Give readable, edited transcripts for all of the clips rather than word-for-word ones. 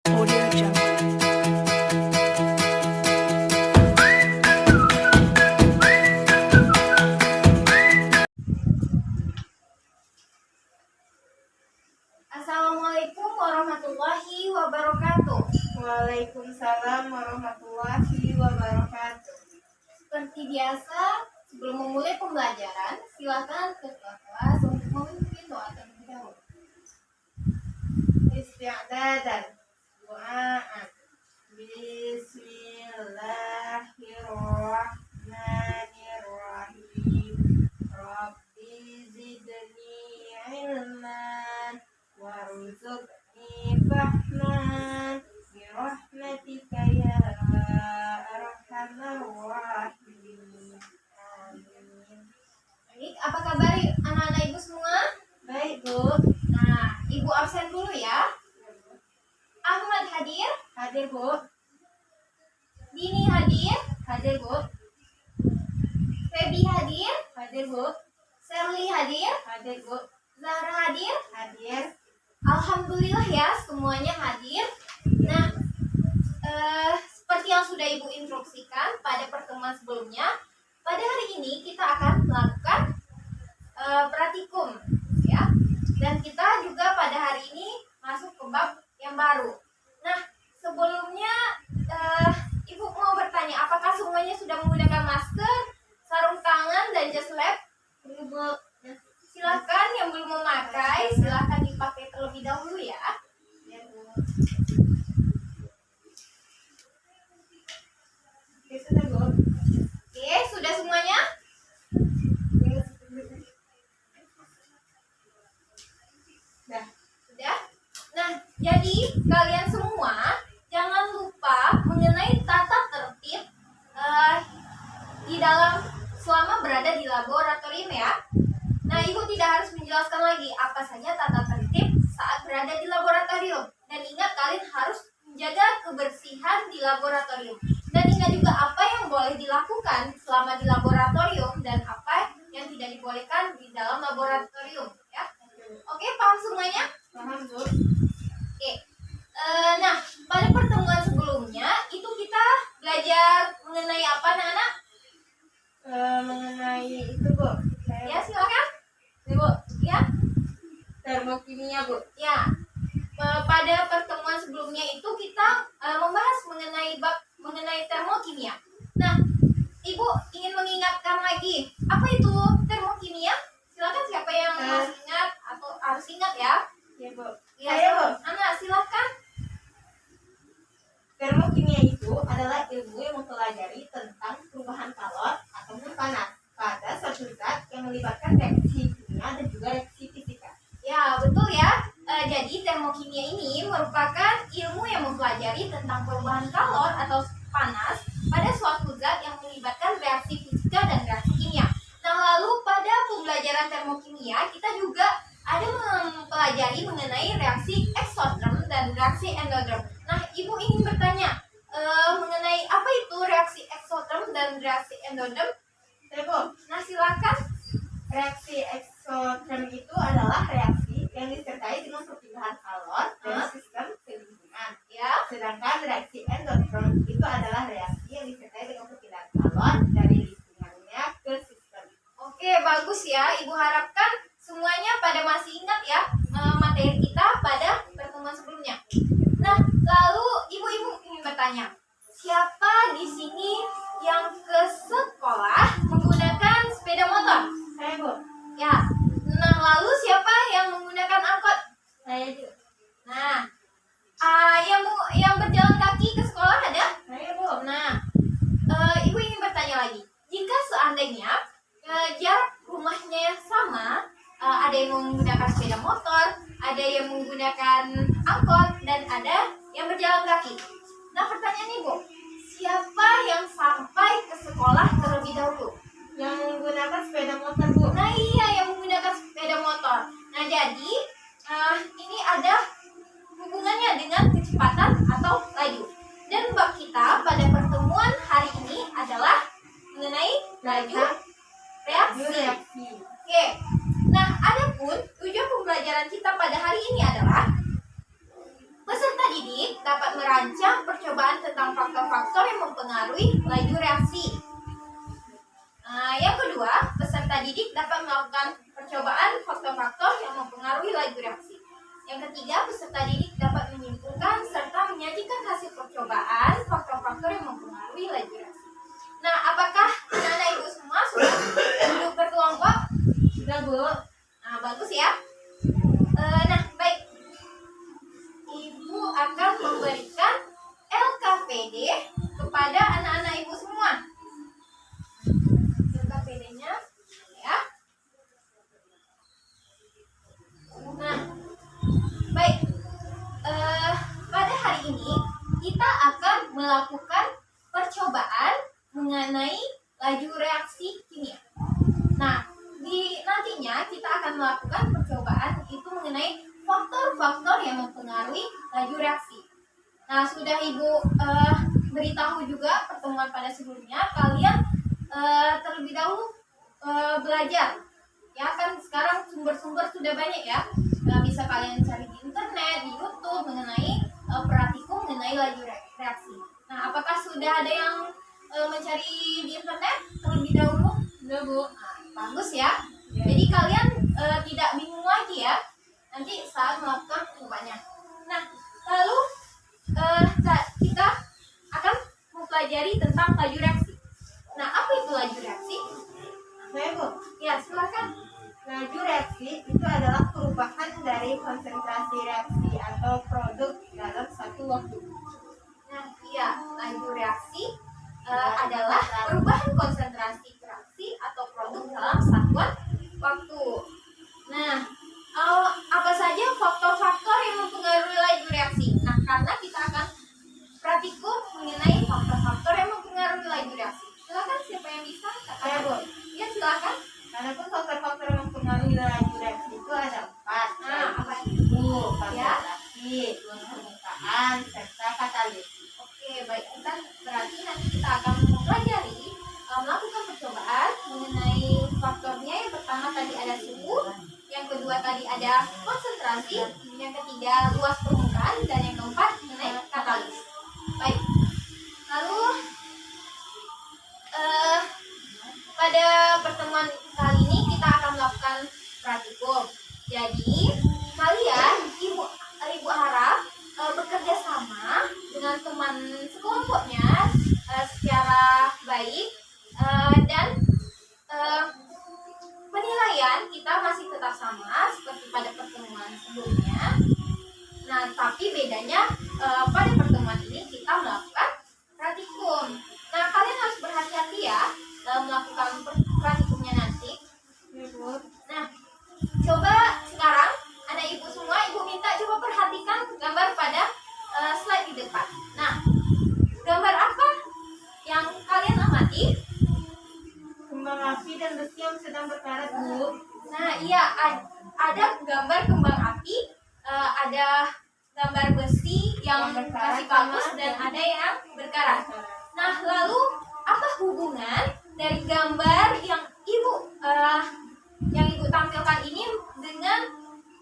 Audio Jungle. Assalamualaikum warahmatullahi wabarakatuh. Waalaikumsalam warahmatullahi wabarakatuh. Seperti biasa, sebelum memulai pembelajaran, silakan ketua kelas untuk memimpin doa terlebih dahulu. Isti'dadan doaan. Bismillahirrahmanirrahim. Rabbi zidni ilman warzuqni fahman birahmatika ya arhamar rahimin. Amin. Baik, apa kabar anak-anak ibu semua? Baik, Bu. Nah, ibu absen dulu ya. Ahmad hadir, Hadir, Bu. Dini hadir, Hadir, Bu. Febi hadir, Hadir, Bu. Sherly hadir, Hadir, Bu. Zahra hadir. Hadir. Alhamdulillah ya, semuanya hadir. Nah, seperti yang sudah ibu instruksikan pada pertemuan sebelumnya, pada hari ini kita akan melakukan praktikum, ya. Dan kita juga pada hari ini masuk ke bab yang baru. Nah, sebelumnya ibu mau bertanya, apakah semuanya sudah menggunakan masker, sarung tangan, dan jas lab? Silakan yang belum memakai, silakan dipakai terlebih dahulu ya. Ya, Bu. Oke, sudah, Bu. Oke, sudah semuanya? Dah. Sudah? Nah, jadi kalian semua jangan lupa mengenai tata tertib di dalam selama berada di laboratorium ya. Nah, ibu tidak harus menjelaskan lagi apa saja tata tertib saat berada di laboratorium. Dan ingat, kalian harus menjaga kebersihan di laboratorium. Dan ingat juga apa yang boleh dilakukan selama di laboratorium dan apa yang tidak dibolehkan di dalam laboratorium ya. Oke, paham semuanya? Paham, Bu. Oke. Nah, pada pertemuan sebelumnya itu kita belajar mengenai apa, anak-anak? Mengenai itu, Bu. Ya, silakan. Bu, ya. Termokimia, Bu. Ya. Pada pertemuan sebelumnya itu kita membahas mengenai termokimia. Nah, Ibu ingin mengingatkan lagi, apa itu termokimia? Silakan, siapa yang masih ingat atau harus ingat ya. Ya, Bu. Ya, Ayo, Bu. anak silakan. Termokimia itu adalah ilmu yang mempelajari tentang perubahan kalor ataupun panas pada suatu zat yang melibatkan reaksi kimia dan juga reaksi fisika. Ya, betul ya. Jadi termokimia ini merupakan ilmu yang mempelajari tentang perubahan kalor atau panas pada suatu zat yang melibatkan reaksi fisika dan reaksi kimia. Nah, lalu pada pembelajaran termokimia kita juga ada mempelajari mengenai reaksi eksoterm dan reaksi endoterm. Nah, Ibu ingin bertanya mengenai apa itu reaksi eksoterm dan reaksi endoterm? Ya, Bu. Nah, silakan. Reaksi eksoterm itu adalah reaksi yang disertai dengan perpindahan kalor dari sistem ke lingkungan. Ya. Sedangkan reaksi endoterm itu adalah reaksi yang disertai dengan perpindahan kalor dari lingkungannya ke sistem. Oke, bagus ya. Ibu harapkan semuanya pada masih ingat ya materi kita pada pertemuan sebelumnya. Nah, lalu ibu-ibu ingin bertanya, siapa di sini yang ke sekolah menggunakan sepeda motor? Saya, Bu. Ya. Nah, lalu siapa yang menggunakan angkot? Saya juga. Nah, yang berjalan kaki ke sekolah ada? Saya, Bu. Nah, ibu ingin bertanya lagi, jika seandainya jarak rumahnya sama, ada yang menggunakan sepeda motor, ada yang menggunakan angkot, dan ada yang berjalan kaki. Nah, pertanyaannya, Bu, siapa yang sampai ke sekolah terlebih dahulu? Yang menggunakan sepeda motor, Bu. Nah, iya, yang menggunakan sepeda motor. Nah, jadi ini ada hubungannya dengan kecepatan atau laju. Dan bab kita pada pertemuan hari ini adalah mengenai laju reaksi. Oke. Nah, adapun tujuan pembelajaran kita pada hari ini adalah peserta didik dapat dapat merancang percobaan tentang faktor-faktor yang mempengaruhi laju reaksi. Yang kedua, peserta didik dapat melakukan percobaan faktor-faktor yang mempengaruhi laju reaksi. Yang ketiga, peserta didik dapat menyimpulkan serta menyajikan hasil percobaan faktor-faktor yang mempengaruhi laju reaksi. Nah, apakah anak-anak ibu semua sudah duduk berkelompok? Sudah, Bu. Nah, bagus ya. Nah, baik. Ibu akan memberikan LKPD kepada anak-anak ibu semua. LKPD-nya ya. Nah, baik. Pada hari ini kita akan melakukan percobaan mengenai laju reaksi kimia. Nah, nantinya kita akan melakukan percobaan itu mengenai faktor-faktor yang mempengaruhi laju reaksi. Nah, sudah Ibu beritahu juga pertemuan pada sebelumnya, kalian terlebih dahulu belajar. Ya kan sekarang sumber-sumber sudah banyak ya. Bisa kalian cari di internet, di YouTube mengenai praktikum mengenai laju reaksi. Nah, apakah sudah ada yang mencari di internet terlebih dahulu? Sudah, Bu. Nah, bagus ya. Jadi kalian tidak bingung lagi ya nanti saat melakukan percobaannya. Nah, lalu kita akan mempelajari tentang laju reaksi. Nah, apa itu laju reaksi? Saya, Bu. Ya, silakan. Laju reaksi itu adalah perubahan dari konsentrasi reaksi atau produk dalam satu waktu. Nah, iya, laju reaksi adalah perubahan konsentrasi reaksi atau produk dalam satuan waktu. Nah, apa saja faktor-faktor yang mempengaruhi laju reaksi? Nah, karena kita akan praktikum mengenai faktor-faktor yang mempengaruhi laju reaksi. Silakan, siapa yang bisa? Saya, Bu. Ya, silakan. Adapun faktor-faktor yang mempengaruhi laju reaksi itu ada 4. Nah, apa itu? Ya. Konsentrasi, permukaan, serta katalis. Oke, baik. Berarti nanti kita akan mempelajari melakukan percobaan mengenai faktornya. Yang pertama tadi ada suhu, yang kedua tadi ada konsentrasi, yang ketiga luas permukaan, dan yang keempat mengenai katalis. Baik. Lalu pada pertemuan kali ini kita akan melakukan praktikum. Jadi kalian ibu harap bekerja sama dengan teman sekelompoknya secara baik, dan penilaian kita masih tetap sama seperti pada pertemuan sebelumnya. Nah, tapi bedanya pada pertemuan ini kita melakukan praktikum. Nah, kalian harus berhati-hati ya dalam melakukan praktikumnya nanti. Nah, coba sekarang anak ibu semua, ibu minta coba perhatikan gambar pada slide di depan. Nah, gambar apa yang kalian amati? Kembang api dan besi yang sedang berkarat, Bu. Nah, iya, ada gambar kembang api, ada gambar besi yang masih bagus, dan ada yang berkarat. Nah, lalu apa hubungan dari gambar yang ibu tampilkan ini dengan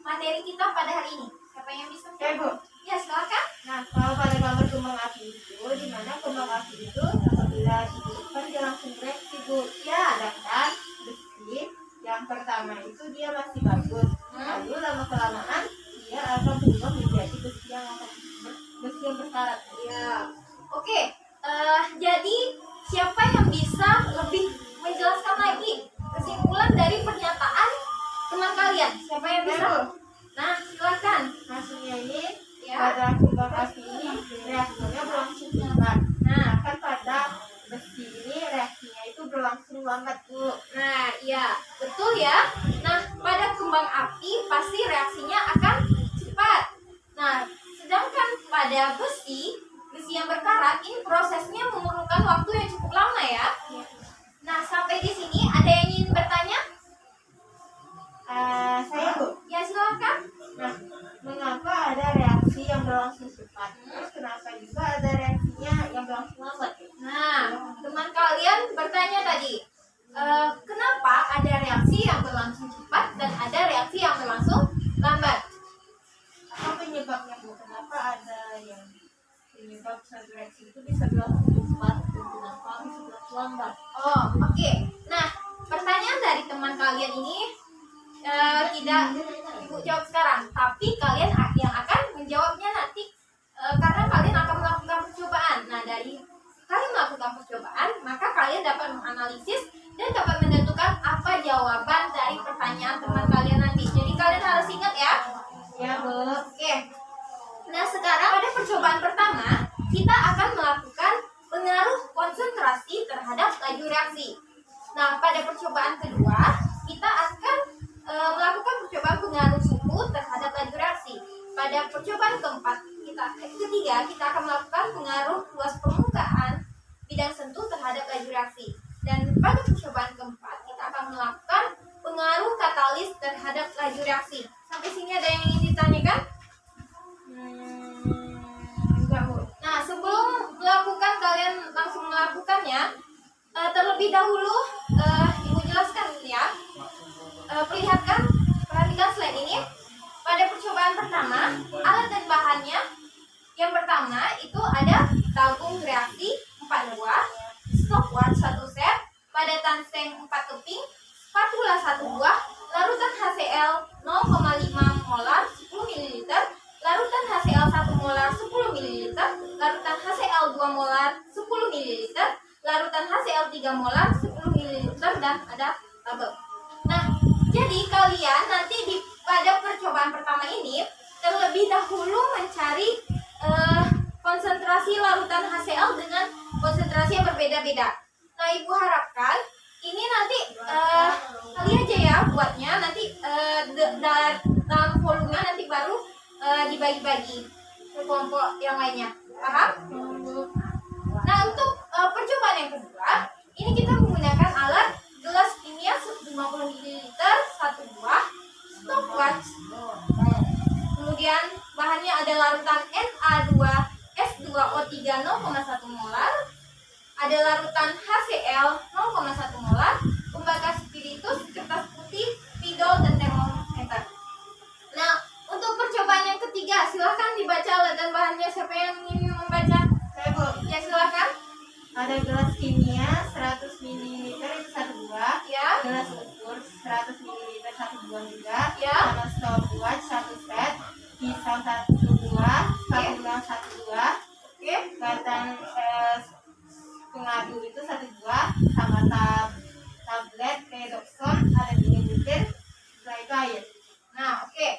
materi kita pada hari ini? Siapa yang bisa? Oke, Bu. Ya, silakan. Nah, kalau pada gambar kembang api itu, di mana kembang api itu apabila dihidupkan dia langsung reaksi, Bu. Ya. Sedangkan besi yang pertama itu dia masih bagus. Lalu lama kelamaan dia akan berubah menjadi besi yang berkarat. Ya. Oke. Jadi siapa yang bisa lebih menjelaskan lagi kesimpulan dari pernyataan teman kalian? Siapa yang bisa? Nah, silakan. Hasilnya ini Ya. pada kembang api ini reaksinya berlangsung cepat. Nah, kan pada besi ini reaksinya itu berlangsung lambat, Bu. Nah, iya, betul ya. Nah, pada kembang api pasti reaksinya akan cepat. Nah, sedangkan pada besi yang berkarat ini prosesnya memerlukan waktu yang cukup lama ya. Nah, sampai di sini ada yang ingin bertanya? Saya, Bu. Ya, silakan. Nah, mengapa ada reaksi yang berlangsung cepat? Terus kenapa juga ada reaksinya yang berlangsung lambat? Nah, teman kalian bertanya tadi, kenapa ada reaksi yang berlangsung cepat dan ada reaksi yang berlangsung lambat? Apa penyebabnya, Bu? Kenapa ada yang Penyebab satu reaksi itu bisa berlangsung cepat dan kenapa bisa berlangsung lambat. Oh, oke. Nah, pertanyaan dari teman kalian ini tidak Ibu jawab sekarang, tapi kalian yang akan menjawabnya nanti karena kalian akan melakukan percobaan. Nah, dari kalian melakukan percobaan, maka kalian dapat menganalisis dan dapat menentukan apa jawaban dari pertanyaan teman kalian nanti. Jadi kalian harus ingat ya. Ya, Bu. Oke. Nah, sekarang pada percobaan pertama, kita akan melakukan pengaruh konsentrasi terhadap laju reaksi. Nah, pada percobaan kedua, kita akan melakukan percobaan pengaruh suhu terhadap laju reaksi. Pada percobaan ketiga, kita akan melakukan pengaruh luas permukaan bidang sentuh terhadap laju reaksi. Dan pada percobaan keempat, kita akan melakukan pengaruh katalis terhadap laju reaksi. Sampai sini ada yang ingin ditanyakan? Enggak, Bu. Nah, sebelum melakukan, kalian langsung melakukannya. Terlebih dahulu, Ibu jelaskan ya. Perhatikan slide ini. Pada percobaan pertama, alat dan bahannya. Yang pertama itu ada tabung reaksi 4 buah, stopwatch 1 set, padatan seng 4 keping, spatula 1 buah, larutan HCl 0,5 molar 10 ml, larutan HCl 1 molar 10 ml, larutan HCl 2 molar 10 ml, larutan HCl 3 molar 10 ml, dan ada label. Nah, jadi kalian nanti pada percobaan pertama ini terlebih dahulu mencari konsentrasi larutan HCl dengan konsentrasi yang berbeda-beda. Nah, Ibu harapkan ini nanti kali aja ya buatnya, nanti dalam volume nanti baru dibagi-bagi ke kelompok yang lainnya. Paham? Nah, untuk percobaan yang kedua, ini kita menggunakan alat gelas kimia 50 ml 1 buah, stopwatch. Kemudian bahannya ada larutan Na2S2O3 0,1 molar, ada larutan HCl 0,1 molar, tembaga spiritus, kertas putih, spidol, dan termometer. Nah, untuk percobaan yang ketiga, silahkan dibaca alat dan bahannya. Siapa yang ingin membaca? Saya, Bu. Ya, silahkan. Ada gelas kimia 100 ml itu 1 buah, Ya. gelas ukur 100 ml 1 buah juga, Ya. sama stopwatch 1 set, pisau 1 buah, spatula 1 buah, Oke. batang pengadu itu 1 buah, sama tablet redoxon ada 3 butir, setelah itu air. Nah, oke.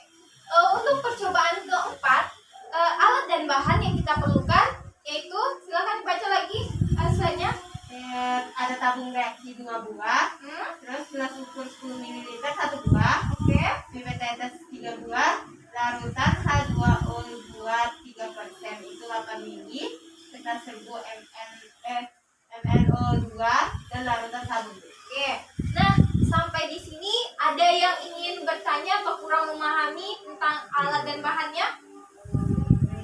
Untuk percobaan keempat, alat dan bahan yang kita perlukan yaitu, silakan dibaca lagi slide-nya. Ada tabung reaksi 2 buah, terus gelas ukur 10 ml 1 buah, Oke. pipet tetes 3 buah, larutan H2O 3% itu 8 ml, kertas serbu MnO2 dan larutan sabun. Oke. Nah, sampai di sini ada yang ingin bertanya atau kurang memahami tentang alat dan bahannya?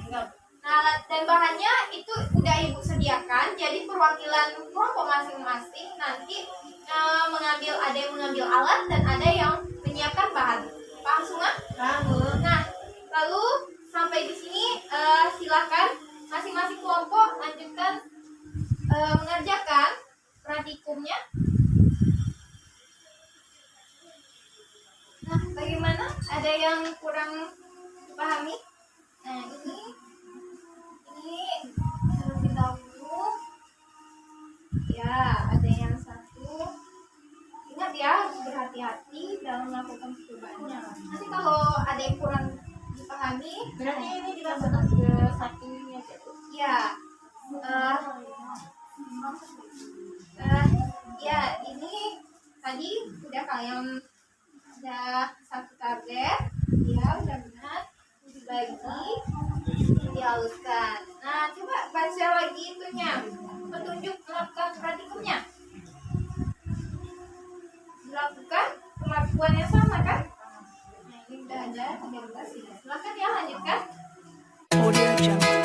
Enggak. Nah, alat dan bahannya itu udah Ibu sediakan. Jadi perwakilan kelompok masing-masing nanti ada yang mengambil alat dan ada yang menyiapkan bahan. Paham semua? Kamu Nah, lalu sampai di sini silakan masing-masing kelompok lanjutkan mengerjakan pratikumnya. Nah, bagaimana? Ada yang kurang dipahami? Nah, ini terlebih dahulu. Ya, ada yang satu. Ingat ya, harus berhati-hati dalam melakukan percobaannya. Nanti kalau ada yang kurang dipahami, berarti ini dimasukkan ke satu ini aja, Bu. ya, ya ini tadi udah kalian ada satu target, ya udah benar, dibagi, dihaluskan. Nah, coba baca lagi itunya, petunjuk melakukan praktikumnya. Dilakukan perlakuan yang sama kan? Nah, ini udah ada 13 ini. Silakan ya lanjutkan. Audio Jungle. Audio Jungle.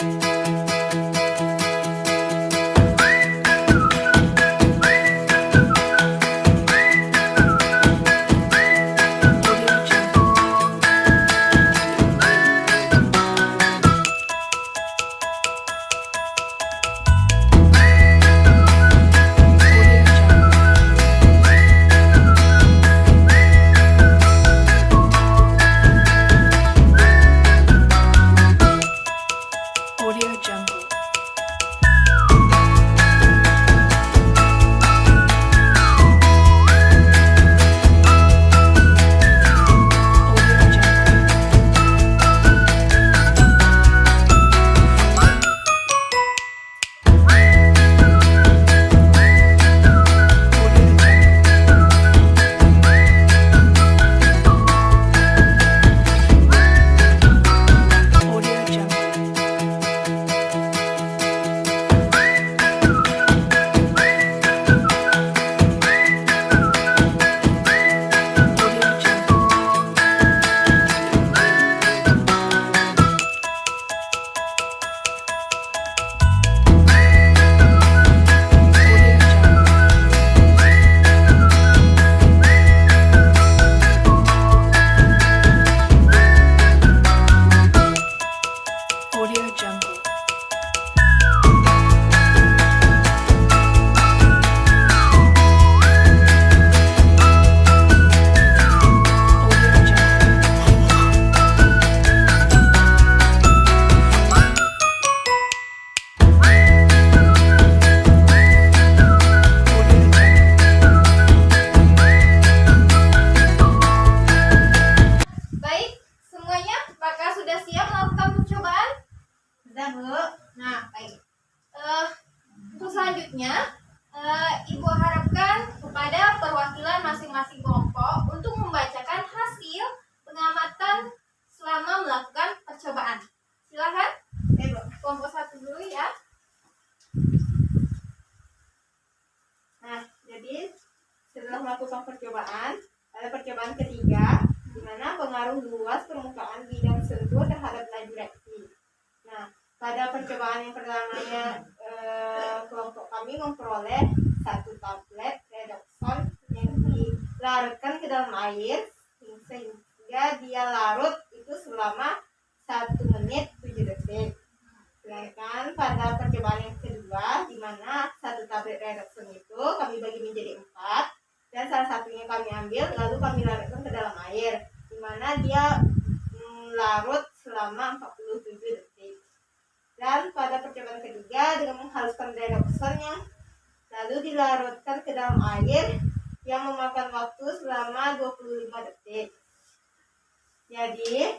Audio Jungle. Audio Jungle. Audio Jungle. Audio Jungle. Audio Jungle. Audio Jungle. Audio Jungle. Audio Jungle. Audio Jungle. Baik, semuanya apakah sudah siap melakukan percobaan? Sudah, Bu. Nah, baik. Untuk selanjutnya, Ibu harapkan kepada perwakilan masing-masing kelompok untuk membacakan hasil pengamatan selama melakukan percobaan. Silakan, Oke, Bu. kelompok satu dulu ya. Nah, jadi setelah melakukan percobaan, ada percobaan ketiga, di mana pengaruh luas permukaan bidang sentuh terhadap laju reaksi. Nah, pada percobaan yang pertamanya, kelompok kami memperoleh satu tablet redoxon yang dilarutkan ke dalam air sehingga dia larut itu selama 1 menit 7 detik. Sedangkan pada percobaan yang kedua, di mana satu tablet redoxon itu kami bagi menjadi 4 dan salah satunya kami ambil lalu kami larutkan ke dalam air, di mana dia larut selama 47 detik. Dan pada percobaan ketiga dengan menghaluskan redoxonnya lalu dilarutkan ke dalam air yang memakan waktu selama 25 detik. Jadi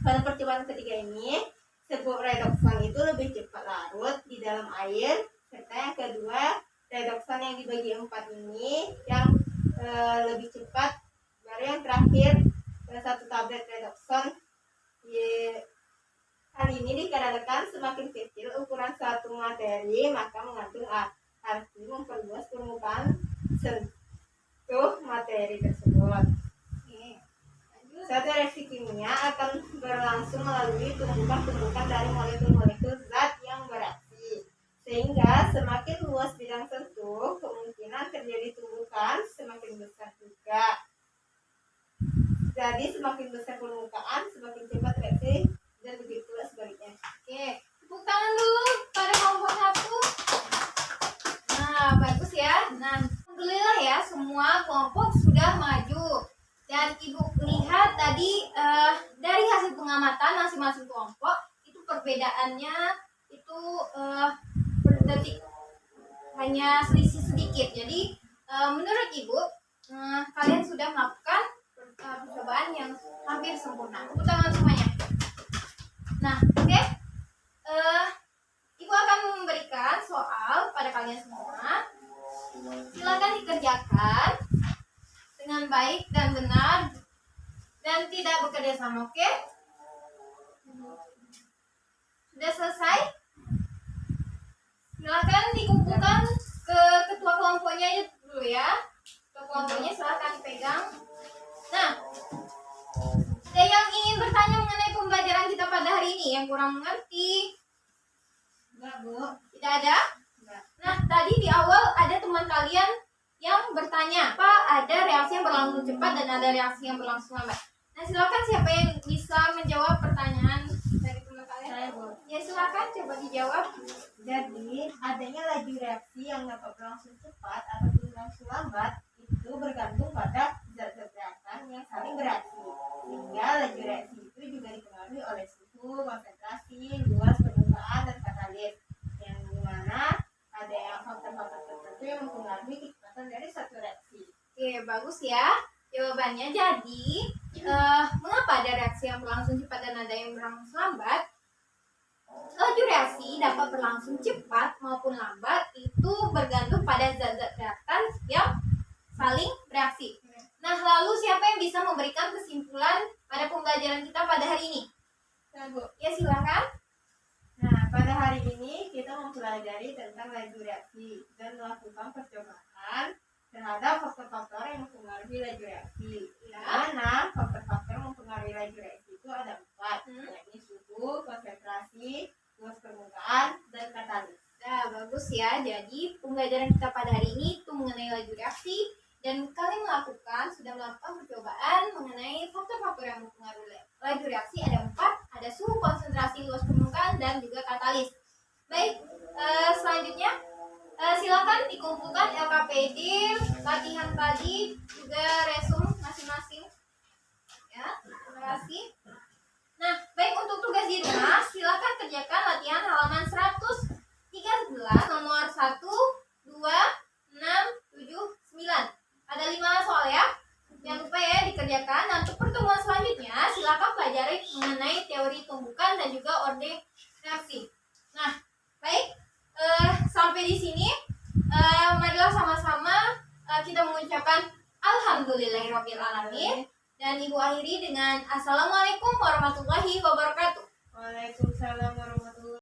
pada percobaan ketiga ini serbuk redoxon itu lebih cepat larut di dalam air, serta yang kedua redoxon yang dibagi 4 ini yang lebih cepat. Baru yang terakhir satu tablet redoxon hal ini dikarenakan semakin kecil ukuran suatu materi maka mengandung arti memperluas permukaan sentuh materi tersebut. Suatu reaksi kimia akan berlangsung melalui tumbukan-tumbukan dari molekul-molekul zat yang bereaksi, sehingga semakin luas bidang sentuh, kemungkinan terjadi tumbukan semakin besar juga. Jadi semakin besar permukaan, semakin cepat reaksi, dan begitu pula sebaliknya. Oke, tepuk tangan dulu pada kelompok satu. Nah, bagus ya. Nah, alhamdulillah ya, semua kelompok sudah maju. Dan Ibu lihat tadi dari hasil pengamatan masing-masing kelompok itu perbedaannya itu per detik hanya selisih sedikit. Jadi menurut Ibu kalian sudah melakukan percobaan yang hampir sempurna. Tepuk tangan semuanya. Nah, oke. Ibu akan memberikan soal pada kalian semua. Silakan dikerjakan dengan baik dan benar dan tidak bekerja sama, oke? Sudah selesai? Silakan dikumpulkan ke ketua kelompoknya aja dulu ya. Ketua kelompoknya silakan dipegang. Nah, ada yang ingin bertanya mengenai pembelajaran kita pada hari ini yang kurang mengerti? Enggak, Bu. Tidak ada? Enggak. Nah, tadi di awal ada teman kalian yang bertanya, Pak, ada reaksi yang berlangsung cepat dan ada reaksi yang berlangsung lambat. Nah, silakan siapa yang bisa menjawab pertanyaan dari teman kalian? Saya, Bu. Ya, silakan coba dijawab. Jadi, adanya laju reaksi yang dapat berlangsung cepat ataupun berlangsung lambat itu bergantung pada zat-zat reaktan yang saling bereaksi. Sehingga laju reaksi itu juga dipengaruhi oleh suhu konsentrasi, luas permukaan, dan katalis. Yang dimana ada yang faktor-faktor tertentu yang mempengaruhi kecepatan dari satu reaksi. Oke, bagus ya. Jawabannya jadi, mengapa ada reaksi yang berlangsung cepat dan ada yang berlangsung lambat? Laju reaksi dapat berlangsung cepat maupun lambat itu bergantung pada zat-zat reaktan yang saling bereaksi. Nah, lalu siapa yang bisa memberikan kesimpulan pada pembelajaran kita pada hari ini? Nah, Bu. Ya, silakan. Nah, pada hari ini kita mempelajari tentang laju reaksi dan melakukan percobaan terhadap faktor-faktor yang mempengaruhi laju reaksi. Ya. Mana faktor-faktor yang mempengaruhi laju reaksi itu ada 4, yakni suhu, konsentrasi, luas permukaan, dan katalis. Nah, bagus ya. Jadi, pembelajaran kita pada hari ini itu mengenai laju reaksi dan kalian sudah melakukan percobaan mengenai faktor-faktor yang mempengaruhi laju reaksi. Ada 4, ada suhu, konsentrasi, luas permukaan, dan juga katalis. Baik, selanjutnya silakan dikumpulkan LKPD, latihan tadi, juga resume masing-masing. Ya, terima kasih. Nah, baik, untuk tugas di rumah, silakan kerjakan latihan halaman 113 nomor 1, 2, 6, 7, 9. Ada 5 soal ya. Jangan lupa ya dikerjakan. Nah, untuk pertemuan selanjutnya, silakan pelajari mengenai teori tumbukan dan juga orde reaksi. Nah, baik, sampai di sini, marilah sama-sama kita mengucapkan Alhamdulillahirrahmanirrahim. Dan Ibu akhiri dengan Assalamualaikum warahmatullahi wabarakatuh. Waalaikumsalam